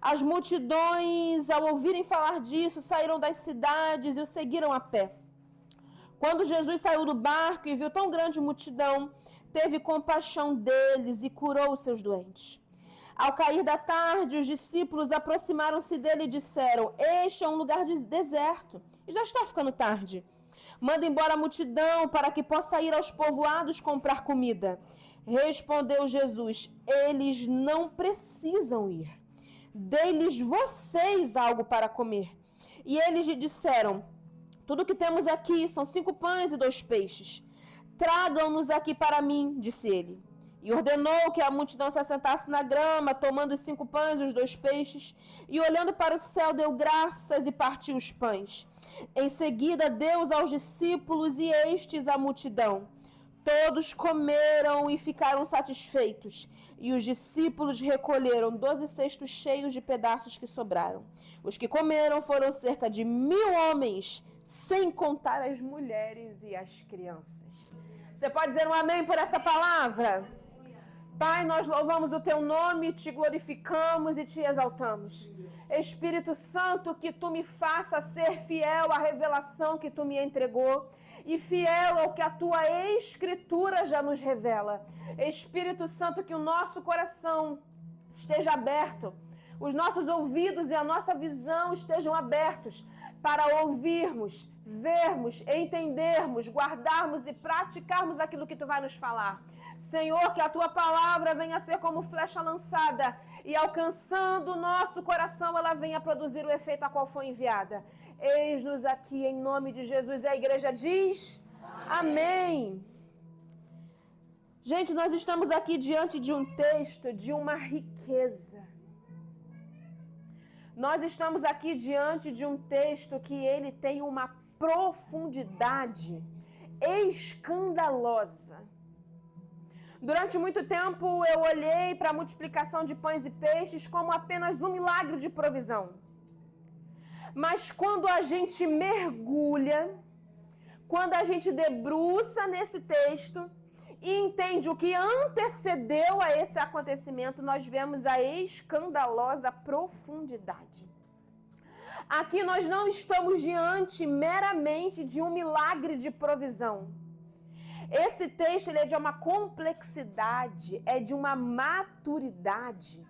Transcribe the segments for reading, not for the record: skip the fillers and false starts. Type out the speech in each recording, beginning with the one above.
As multidões, ao ouvirem falar disso, saíram das cidades e o seguiram a pé. Quando Jesus saiu do barco e viu tão grande multidão, teve compaixão deles e curou os seus doentes. Ao cair da tarde, os discípulos aproximaram-se dele e disseram: este é um lugar deserto e já está ficando tarde. Manda embora a multidão para que possa ir aos povoados comprar comida. Respondeu Jesus: eles não precisam ir. Dê-lhes vocês algo para comer. E eles lhe disseram: tudo que temos aqui são 5 pães e 2 peixes. Tragam-nos aqui para mim, disse ele. E ordenou que a multidão se assentasse na grama, tomando os 5 pães e os 2 peixes, e olhando para o céu, deu graças e partiu os pães. Em seguida, deu aos discípulos e estes à multidão. Todos comeram e ficaram satisfeitos, e os discípulos recolheram 12 cestos cheios de pedaços que sobraram. Os que comeram foram cerca de 1.000 homens, sem contar as mulheres e as crianças. Você pode dizer um amém por essa palavra? Pai, nós louvamos o teu nome, te glorificamos e te exaltamos. Espírito Santo, que tu me faça ser fiel à revelação que tu me entregou e fiel ao que a tua escritura já nos revela. Espírito Santo, que o nosso coração esteja aberto, os nossos ouvidos e a nossa visão estejam abertos para ouvirmos, vermos, entendermos, guardarmos e praticarmos aquilo que tu vai nos falar. Senhor, que a tua palavra venha ser como flecha lançada e alcançando o nosso coração, ela venha produzir o efeito a qual foi enviada. Eis-nos aqui em nome de Jesus. E a igreja diz: amém. Gente, nós estamos aqui diante de um texto de uma riqueza. Nós estamos aqui diante de um texto que ele tem uma profundidade escandalosa. Durante muito tempo eu olhei para a multiplicação de pães e peixes como apenas um milagre de provisão. Mas quando a gente mergulha, quando a gente debruça nesse texto e entende o que antecedeu a esse acontecimento, nós vemos a escandalosa profundidade. Aqui nós não estamos diante meramente de um milagre de provisão. Esse texto ele é de uma complexidade, é de uma maturidade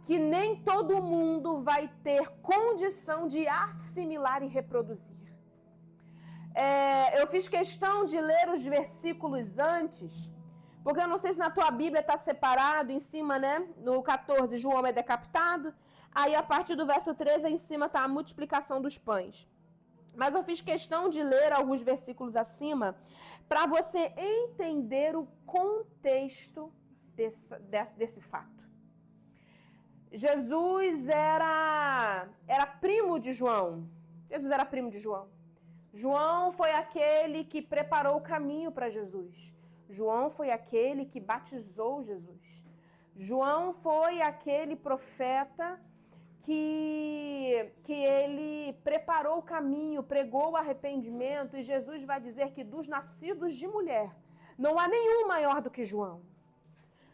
que nem todo mundo vai ter condição de assimilar e reproduzir. Eu fiz questão de ler os versículos antes, porque eu não sei se na tua Bíblia está separado em cima, né? No 14, João é decapitado. Aí a partir do verso 13 em cima está a multiplicação dos pães. Mas eu fiz questão de ler alguns versículos acima para você entender o contexto desse fato. Jesus era primo de João. Jesus era primo de João. João foi aquele que preparou o caminho para Jesus. João foi aquele que batizou Jesus. João foi aquele profeta que ele preparou o caminho, pregou o arrependimento, e Jesus vai dizer que dos nascidos de mulher não há nenhum maior do que João.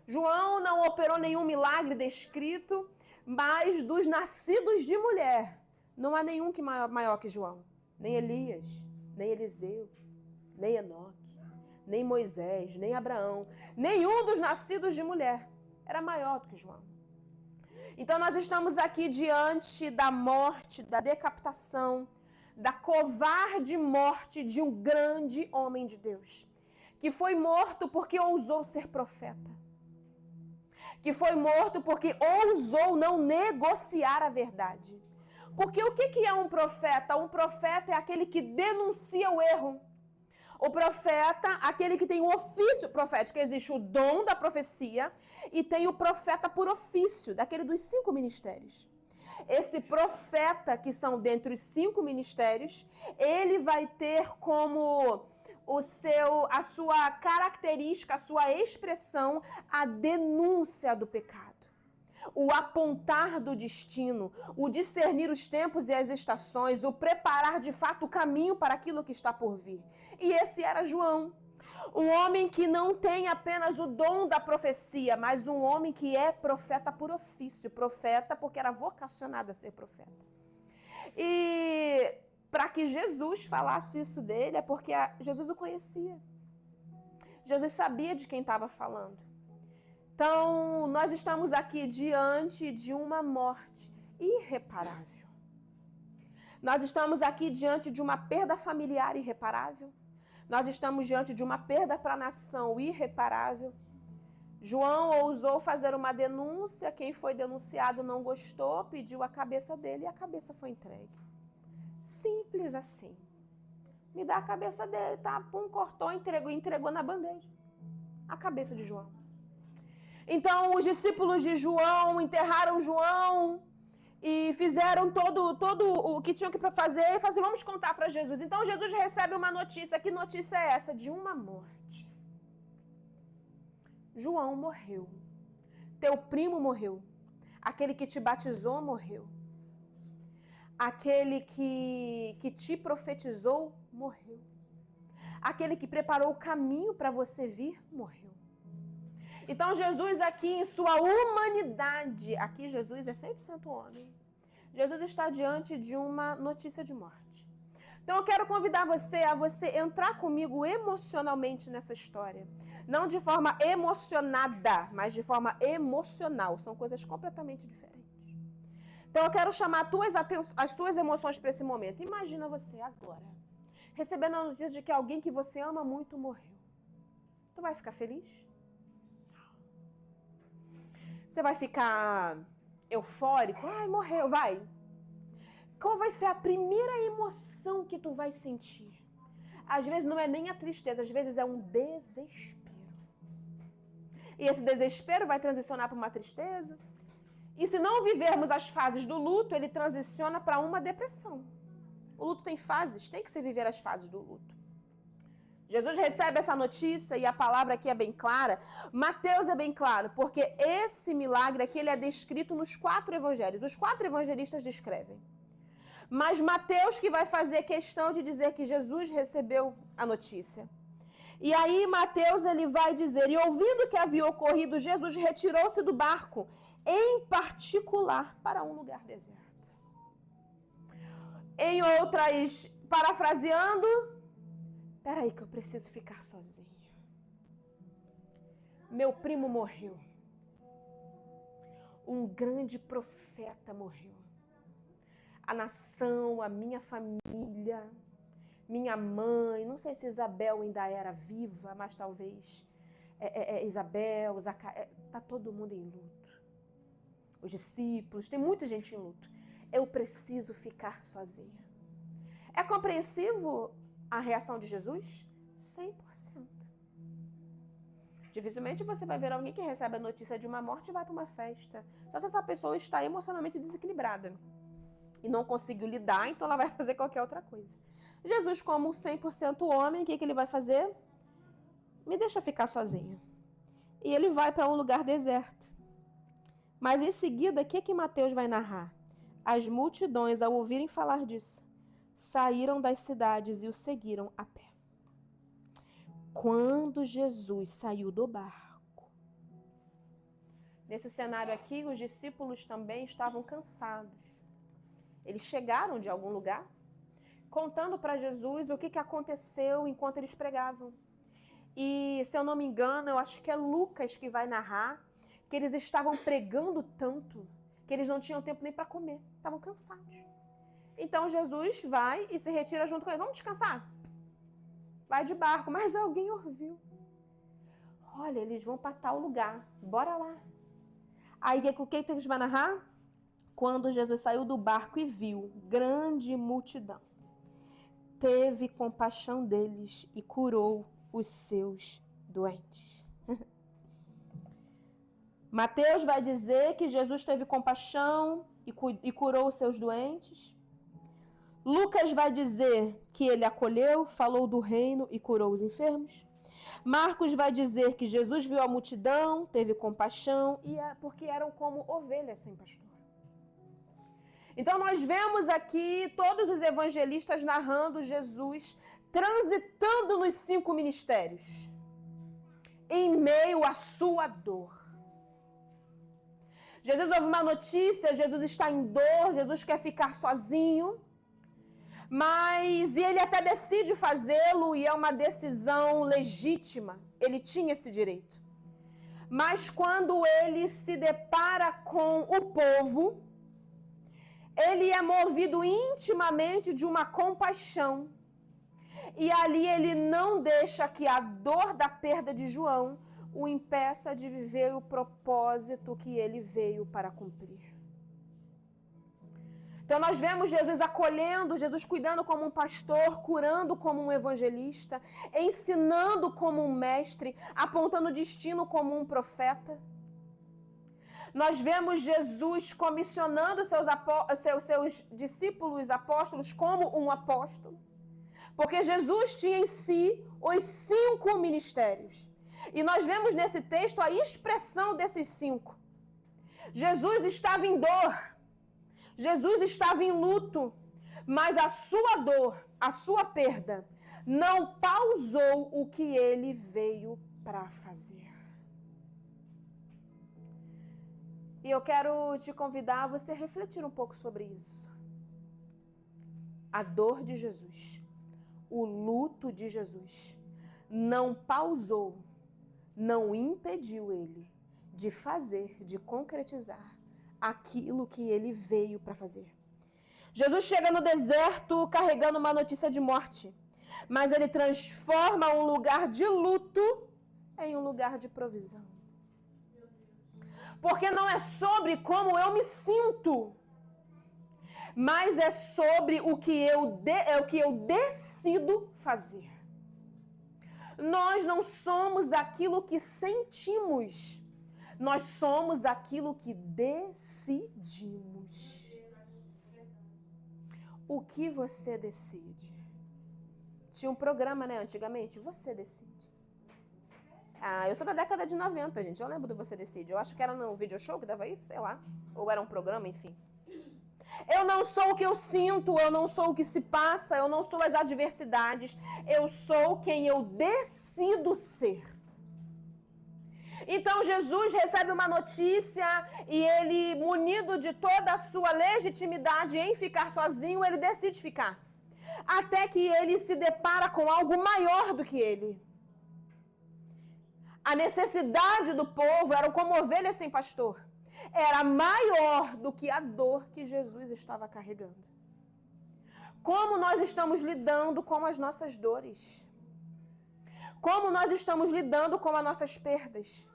João não operou nenhum milagre descrito, mas dos nascidos de mulher não há nenhum que maior que João. Nem Elias, nem Eliseu, nem Enoque, nem Moisés, nem Abraão, nenhum dos nascidos de mulher era maior do que João. Então nós estamos aqui diante da morte, da decapitação, da covarde morte de um grande homem de Deus, que foi morto porque ousou ser profeta, que foi morto porque ousou não negociar a verdade. Porque o que é um profeta? Um profeta é aquele que denuncia o erro. O profeta, aquele que tem o ofício profético, existe o dom da profecia e tem o profeta por ofício, daquele dos 5 ministérios. Esse profeta, que são dentre os 5 ministérios, ele vai ter como a sua característica, a sua expressão, a denúncia do pecado. O apontar do destino, o discernir os tempos e as estações, o preparar de fato o caminho para aquilo que está por vir. E esse era João. Um homem que não tem apenas o dom da profecia, mas um homem que é profeta por ofício. Profeta porque era vocacionado a ser profeta. E para que Jesus falasse isso dele, é porque Jesus o conhecia. Jesus sabia de quem estava falando. Então, nós estamos aqui diante de uma morte irreparável. Nós estamos aqui diante de uma perda familiar irreparável. Nós estamos diante de uma perda para a nação irreparável. João ousou fazer uma denúncia, quem foi denunciado não gostou, pediu a cabeça dele e a cabeça foi entregue. Simples assim. Me dá a cabeça dele, tá? Pum, cortou, entregou na bandeja. A cabeça de João. Então, os discípulos de João enterraram João e fizeram todo o que tinham que fazer e falaram, vamos contar para Jesus. Então, Jesus recebe uma notícia. Que notícia é essa? De uma morte. João morreu. Teu primo morreu. Aquele que te batizou morreu. Aquele que te profetizou morreu. Aquele que preparou o caminho para você vir morreu. Então, Jesus aqui em sua humanidade, aqui Jesus é 100% homem. Jesus está diante de uma notícia de morte. Então, eu quero convidar você a você entrar comigo emocionalmente nessa história. Não de forma emocionada, mas de forma emocional. São coisas completamente diferentes. Então, eu quero chamar as tuas emoções para esse momento. Imagina você agora, recebendo a notícia de que alguém que você ama muito morreu. Tu vai ficar feliz? Você vai ficar eufórico? Ai, morreu, vai. Qual vai ser a primeira emoção que tu vai sentir? Às vezes não é nem a tristeza, às vezes é um desespero. E esse desespero vai transicionar para uma tristeza. E se não vivermos as fases do luto, ele transiciona para uma depressão. O luto tem fases, tem que se viver as fases do luto. Jesus recebe essa notícia e a palavra aqui é bem clara. Mateus é bem claro, porque esse milagre aqui ele é descrito nos 4 evangelhos. Os 4 evangelistas descrevem. Mas Mateus que vai fazer questão de dizer que Jesus recebeu a notícia. E aí Mateus ele vai dizer, e ouvindo que havia ocorrido, Jesus retirou-se do barco, em particular, para um lugar deserto. Em outras, parafraseando, peraí que eu preciso ficar sozinho. Meu primo morreu. Um grande profeta morreu. A nação, a minha família, minha mãe, não sei se Isabel ainda era viva, mas talvez Isabel, tá todo mundo em luto. Os discípulos, tem muita gente em luto. Eu preciso ficar sozinha. É compreensivo a reação de Jesus? 100%. Dificilmente você vai ver alguém que recebe a notícia de uma morte e vai para uma festa. Só se essa pessoa está emocionalmente desequilibrada e não conseguiu lidar, então ela vai fazer qualquer outra coisa. Jesus, como 100% homem, o que ele vai fazer? Me deixa ficar sozinho. E ele vai para um lugar deserto. Mas em seguida, o que Mateus vai narrar? As multidões, ao ouvirem falar disso, saíram das cidades e o seguiram a pé. Quando Jesus saiu do barco, nesse cenário aqui, os discípulos também estavam cansados. Eles chegaram de algum lugar, contando para Jesus o que aconteceu enquanto eles pregavam. E, se eu não me engano, eu acho que é Lucas que vai narrar que eles estavam pregando tanto que eles não tinham tempo nem para comer, estavam cansados. Então, Jesus vai e se retira junto com eles. Vamos descansar? Vai de barco, mas alguém ouviu. Olha, eles vão para tal lugar, bora lá. Aí, o que eles vão narrar? Quando Jesus saiu do barco e viu grande multidão, teve compaixão deles e curou os seus doentes. Mateus vai dizer que Jesus teve compaixão e curou os seus doentes. Lucas vai dizer que ele acolheu, falou do reino e curou os enfermos. Marcos vai dizer que Jesus viu a multidão, teve compaixão, porque eram como ovelhas sem pastor. Então nós vemos aqui todos os evangelistas narrando Jesus transitando nos 5 ministérios, em meio à sua dor. Jesus ouve uma notícia, Jesus está em dor, Jesus quer ficar sozinho, mas ele até decide fazê-lo e é uma decisão legítima, ele tinha esse direito. Mas quando ele se depara com o povo, ele é movido intimamente de uma compaixão. E ali ele não deixa que a dor da perda de João o impeça de viver o propósito que ele veio para cumprir. Então nós vemos Jesus acolhendo, Jesus cuidando como um pastor, curando como um evangelista, ensinando como um mestre, apontando destino como um profeta. Nós vemos Jesus comissionando seus discípulos apóstolos como um apóstolo. Porque Jesus tinha em si os 5 ministérios. E nós vemos nesse texto a expressão desses 5. Jesus estava em dor. Jesus estava em luto. Mas a sua dor, a sua perda, não pausou o que ele veio para fazer. E eu quero te convidar a você refletir um pouco sobre isso. A dor de Jesus, o luto de Jesus, não pausou, não impediu ele de fazer, de concretizar aquilo que ele veio para fazer. Jesus chega no deserto carregando uma notícia de morte, mas ele transforma um lugar de luto em um lugar de provisão. Porque não é sobre como eu me sinto, mas é sobre o que eu decido fazer. Nós não somos aquilo que sentimos, nós somos aquilo que decidimos. O que você decide? Tinha um programa, né, antigamente, Você Decide. Eu sou da década de 90, gente, eu lembro do Você Decide. Eu acho que era no video show que dava isso, sei lá, ou era um programa, enfim. Eu não sou o que eu sinto, eu não sou o que se passa, eu não sou as adversidades, eu sou quem eu decido ser. Então Jesus recebe uma notícia e ele, munido de toda a sua legitimidade em ficar sozinho, ele decide ficar. Até que ele se depara com algo maior do que ele. A necessidade do povo era como ovelhas sem pastor. Era maior do que a dor que Jesus estava carregando. Como nós estamos lidando com as nossas dores? Como nós estamos lidando com as nossas perdas?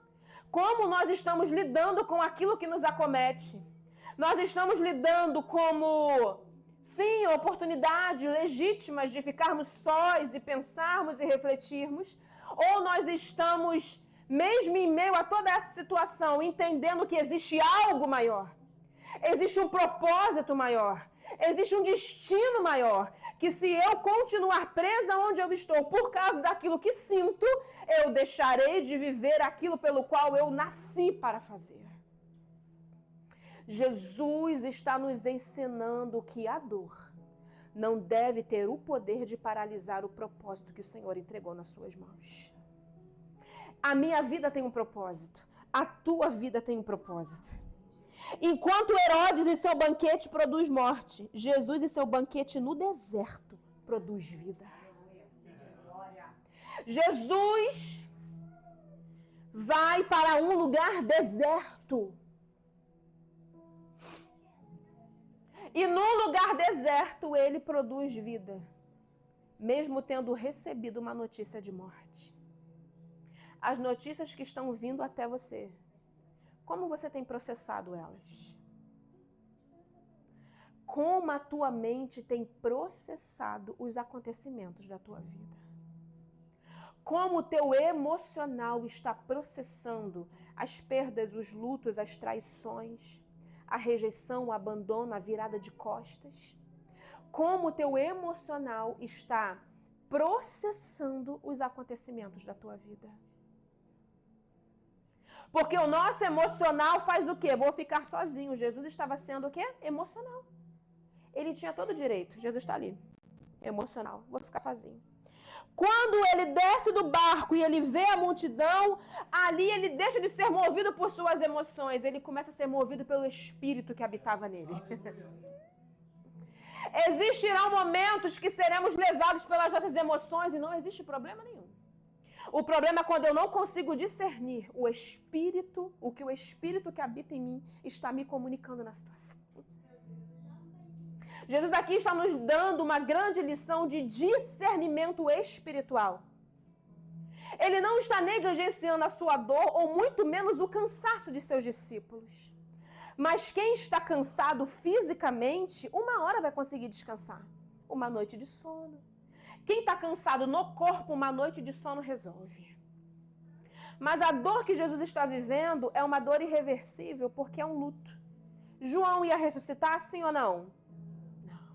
Como nós estamos lidando com aquilo que nos acomete? Nós estamos lidando como, sim, oportunidades legítimas de ficarmos sós e pensarmos e refletirmos, ou nós estamos, mesmo em meio a toda essa situação, entendendo que existe algo maior, existe um propósito maior, existe um destino maior, que se eu continuar presa onde eu estou por causa daquilo que sinto, eu deixarei de viver aquilo pelo qual eu nasci para fazer. Jesus está nos ensinando que a dor não deve ter o poder de paralisar o propósito que o Senhor entregou nas suas mãos. A minha vida tem um propósito, a tua vida tem um propósito. Enquanto Herodes e seu banquete produz morte, Jesus e seu banquete no deserto produz vida. Jesus vai para um lugar deserto. E num lugar deserto ele produz vida, mesmo tendo recebido uma notícia de morte. As notícias que estão vindo até você, como você tem processado elas? Como a tua mente tem processado os acontecimentos da tua vida? Como o teu emocional está processando as perdas, os lutos, as traições, a rejeição, o abandono, a virada de costas? Como o teu emocional está processando os acontecimentos da tua vida? Porque o nosso emocional faz o quê? Vou ficar sozinho. Jesus estava sendo o quê? Emocional. Ele tinha todo o direito. Jesus está ali. Emocional. Vou ficar sozinho. Quando ele desce do barco e ele vê a multidão, ali ele deixa de ser movido por suas emoções. Ele começa a ser movido pelo Espírito que habitava nele. Existirão momentos que seremos levados pelas nossas emoções e não existe problema nenhum. O problema é quando eu não consigo discernir o Espírito, o que o Espírito que habita em mim está me comunicando na situação. Jesus aqui está nos dando uma grande lição de discernimento espiritual. Ele não está negligenciando a sua dor ou muito menos o cansaço de seus discípulos. Mas quem está cansado fisicamente, uma hora vai conseguir descansar. Uma noite de sono. Quem está cansado no corpo, uma noite de sono resolve. Mas a dor que Jesus está vivendo é uma dor irreversível porque é um luto. João ia ressuscitar, sim ou não? Não.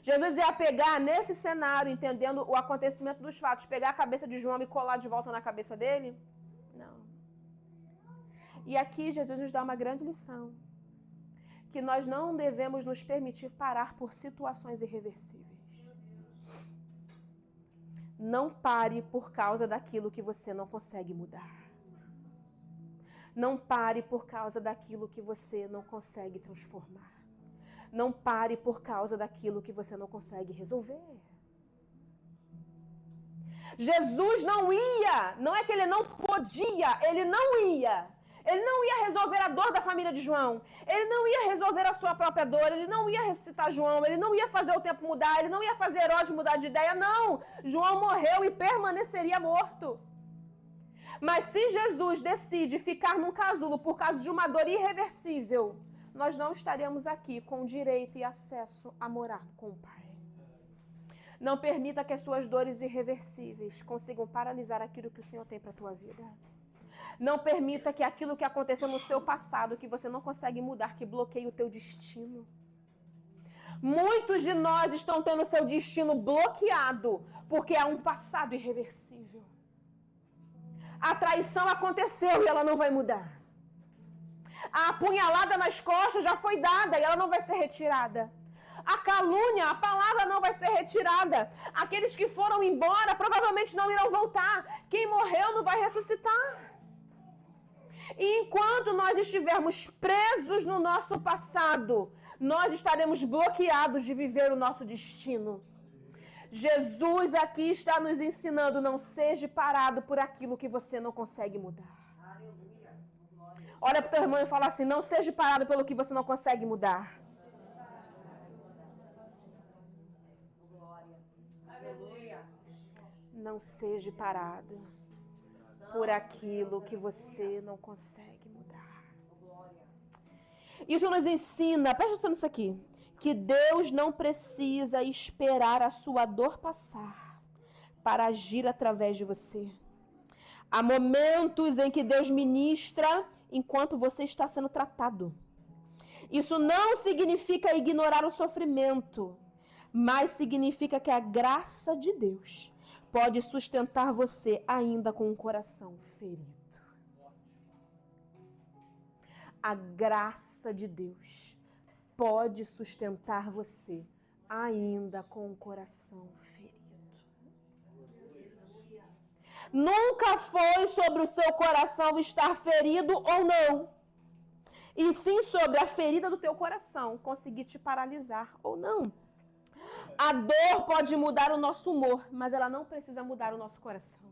Jesus ia pegar nesse cenário, entendendo o acontecimento dos fatos, pegar a cabeça de João e colar de volta na cabeça dele? Não. E aqui Jesus nos dá uma grande lição. Que nós não devemos nos permitir parar por situações irreversíveis. Não pare por causa daquilo que você não consegue mudar. Não pare por causa daquilo que você não consegue transformar. Não pare por causa daquilo que você não consegue resolver. Jesus não ia, não é que ele não podia, ele não ia. Ele não ia resolver a dor da família de João. Ele não ia resolver a sua própria dor. Ele não ia ressuscitar João. Ele não ia fazer o tempo mudar. Ele não ia fazer Herodes mudar de ideia. Não. João morreu e permaneceria morto. Mas se Jesus decide ficar num casulo por causa de uma dor irreversível, nós não estaremos aqui com direito e acesso a morar com o Pai. Não permita que as suas dores irreversíveis consigam paralisar aquilo que o Senhor tem para a tua vida. Não permita que aquilo que aconteceu no seu passado, que você não consegue mudar, que bloqueie o teu destino. Muitos de nós estão tendo o seu destino bloqueado, porque há um passado irreversível. A traição aconteceu e ela não vai mudar. A apunhalada nas costas já foi dada e ela não vai ser retirada. A calúnia, a palavra não vai ser retirada. Aqueles que foram embora provavelmente não irão voltar. Quem morreu não vai ressuscitar. E enquanto nós estivermos presos no nosso passado, nós estaremos bloqueados de viver o nosso destino. Jesus aqui está nos ensinando, não seja parado por aquilo que você não consegue mudar. Olha para o teu irmão e fala assim, não seja parado pelo que você não consegue mudar. Não seja parado por aquilo que você não consegue mudar. Isso nos ensina, presta atenção nisso aqui, que Deus não precisa esperar a sua dor passar para agir através de você. Há momentos em que Deus ministra enquanto você está sendo tratado. Isso não significa ignorar o sofrimento, mas significa que a graça de Deus pode sustentar você ainda com o coração ferido. A graça de Deus pode sustentar você ainda com o coração ferido. Nunca foi sobre o seu coração estar ferido ou não, e sim sobre a ferida do teu coração conseguir te paralisar ou não. A dor pode mudar o nosso humor, mas ela não precisa mudar o nosso coração.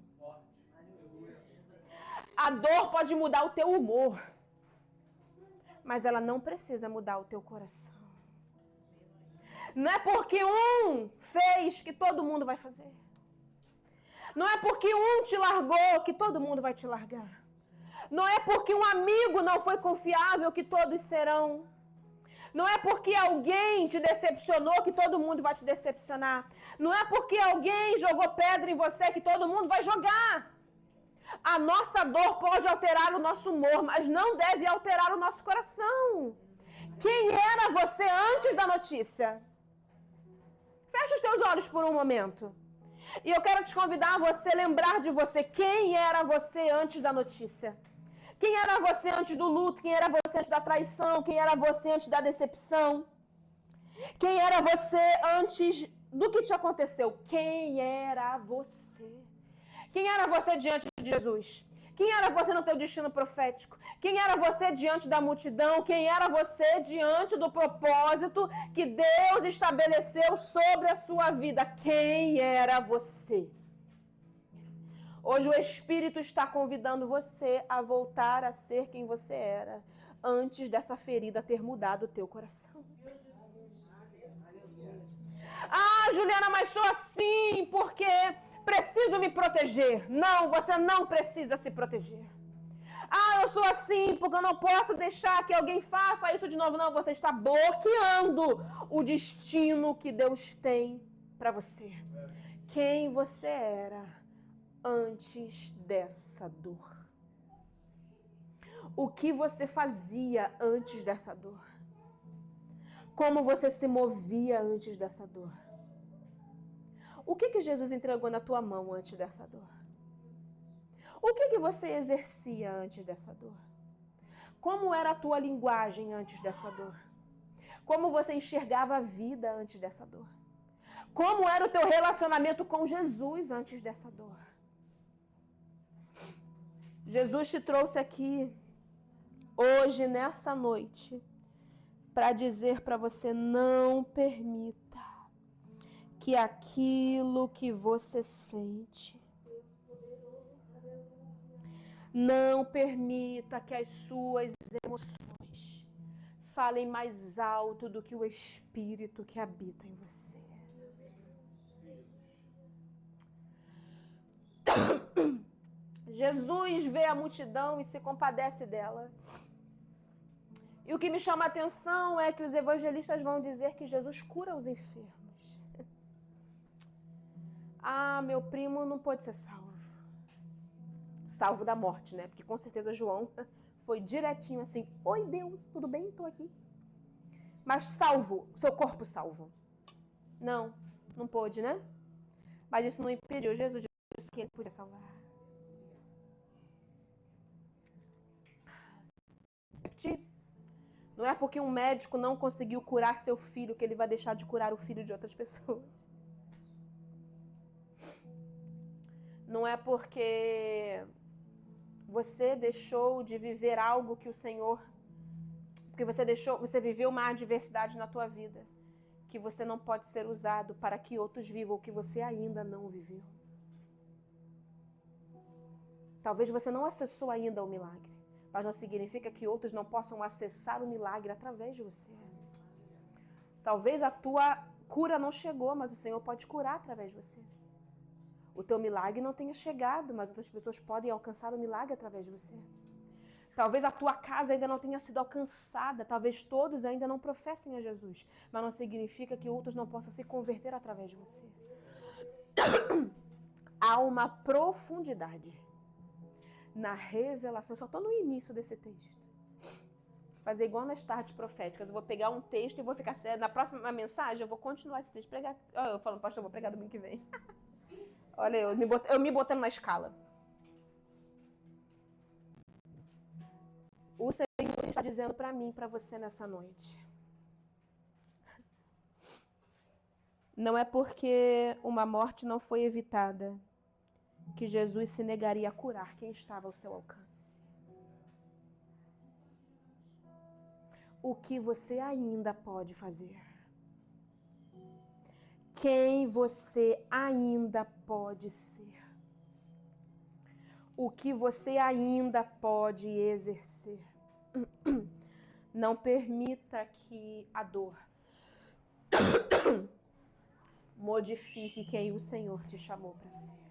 A dor pode mudar o teu humor, mas ela não precisa mudar o teu coração. Não é porque um fez que todo mundo vai fazer. Não é porque um te largou que todo mundo vai te largar. Não é porque um amigo não foi confiável que todos serão. Não é porque alguém te decepcionou que todo mundo vai te decepcionar. Não é porque alguém jogou pedra em você que todo mundo vai jogar. A nossa dor pode alterar o nosso humor, mas não deve alterar o nosso coração. Quem era você antes da notícia? Fecha os teus olhos por um momento. E eu quero te convidar a você lembrar de você. Quem era você antes da notícia? Quem era você antes do luto? Quem era você antes da traição? Quem era você antes da decepção? Quem era você antes do que te aconteceu? Quem era você? Quem era você diante de Jesus? Quem era você no teu destino profético? Quem era você diante da multidão? Quem era você diante do propósito que Deus estabeleceu sobre a sua vida? Quem era você? Hoje o Espírito está convidando você a voltar a ser quem você era, antes dessa ferida ter mudado o teu coração. Ah, Juliana, mas sou assim porque preciso me proteger. Não, você não precisa se proteger. Ah, eu sou assim porque eu não posso deixar que alguém faça isso de novo. Não, você está bloqueando o destino que Deus tem para você. Quem você era antes dessa dor. O que você fazia antes dessa dor. Como você se movia antes dessa dor. O que Jesus entregou na tua mão antes dessa dor? O que você exercia antes dessa dor? Como era a tua linguagem antes dessa dor? Como você enxergava a vida antes dessa dor? Como era o teu relacionamento com Jesus antes dessa dor? Jesus te trouxe aqui hoje, nessa noite, para dizer para você: não permita que aquilo que você sente, não permita que as suas emoções falem mais alto do que o Espírito que habita em você. Jesus vê a multidão e se compadece dela. E o que me chama a atenção é que os evangelistas vão dizer que Jesus cura os enfermos. Ah, meu primo não pôde ser salvo. Salvo da morte, né? Porque com certeza João foi direitinho assim: oi Deus, tudo bem? Tô aqui. Mas salvo, seu corpo salvo. Não, não pôde, né? Mas isso não impediu Jesus de dizer que ele podia salvar. Não é porque um médico não conseguiu curar seu filho que ele vai deixar de curar o filho de outras pessoas. Não é porque você deixou de viver algo que o Senhor... Porque você viveu uma adversidade na tua vida, que você não pode ser usado para que outros vivam o que você ainda não viveu. Talvez você não acessou ainda o milagre, mas não significa que outros não possam acessar o milagre através de você. Talvez a tua cura não chegou, mas o Senhor pode curar através de você. O teu milagre não tenha chegado, mas outras pessoas podem alcançar o milagre através de você. Talvez a tua casa ainda não tenha sido alcançada, talvez todos ainda não professem a Jesus, mas não significa que outros não possam se converter através de você. Há uma profundidade na revelação. Eu só estou no início desse texto. Fazer igual nas tardes proféticas. Eu vou pegar um texto e vou ficar sério. Na próxima mensagem eu vou continuar esse texto. Pregar. Eu falo, pastor, eu vou pregar domingo que vem. Olha, eu me botando na escala. O Senhor está dizendo para mim, para você nessa noite. Não é porque uma morte não foi evitada que Jesus se negaria a curar quem estava ao seu alcance. O que você ainda pode fazer? Quem você ainda pode ser? O que você ainda pode exercer? Não permita que a dor modifique quem o Senhor te chamou para ser.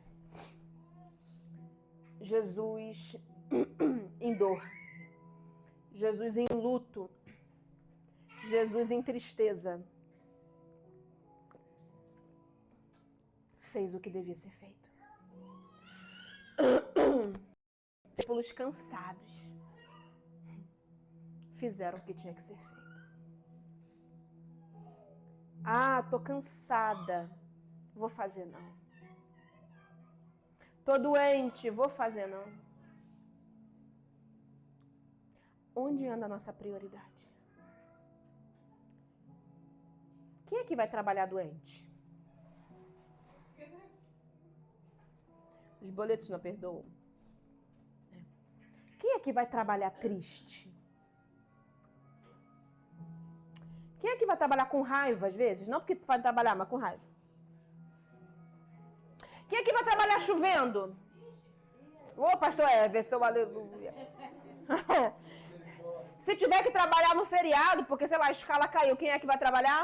Jesus em dor, Jesus em luto, Jesus em tristeza, fez o que devia ser feito. Discípulos cansados fizeram o que tinha que ser feito. Ah, tô cansada, vou fazer não. Tô doente, vou fazer não. Onde anda a nossa prioridade? Quem é que vai trabalhar doente? Os boletos não perdoam. Quem é que vai trabalhar triste? Quem é que vai trabalhar com raiva às vezes? Não porque vai trabalhar, mas com raiva. Quem é que vai trabalhar chovendo? Ô, pastor Everson, aleluia. Se tiver que trabalhar no feriado, porque, sei lá, a escala caiu, quem é que vai trabalhar?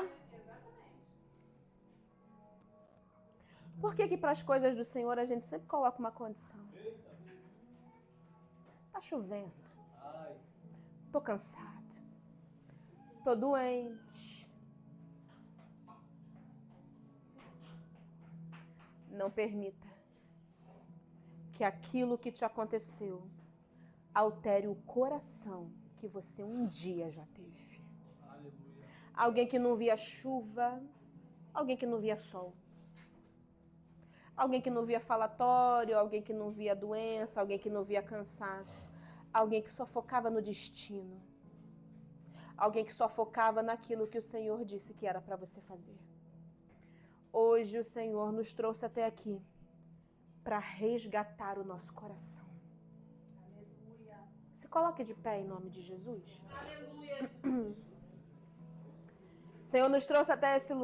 Por que para as coisas do Senhor a gente sempre coloca uma condição? Tá chovendo. Tô cansado. Tô doente. Não permita que aquilo que te aconteceu altere o coração que você um dia já teve. Alguém que não via chuva, alguém que não via sol. Alguém que não via falatório, alguém que não via doença, alguém que não via cansaço. Alguém que só focava no destino. Alguém que só focava naquilo que o Senhor disse que era para você fazer. Hoje o Senhor nos trouxe até aqui para resgatar o nosso coração. Aleluia. Se coloque de pé em nome de Jesus. Aleluia. Senhor nos trouxe até esse lugar.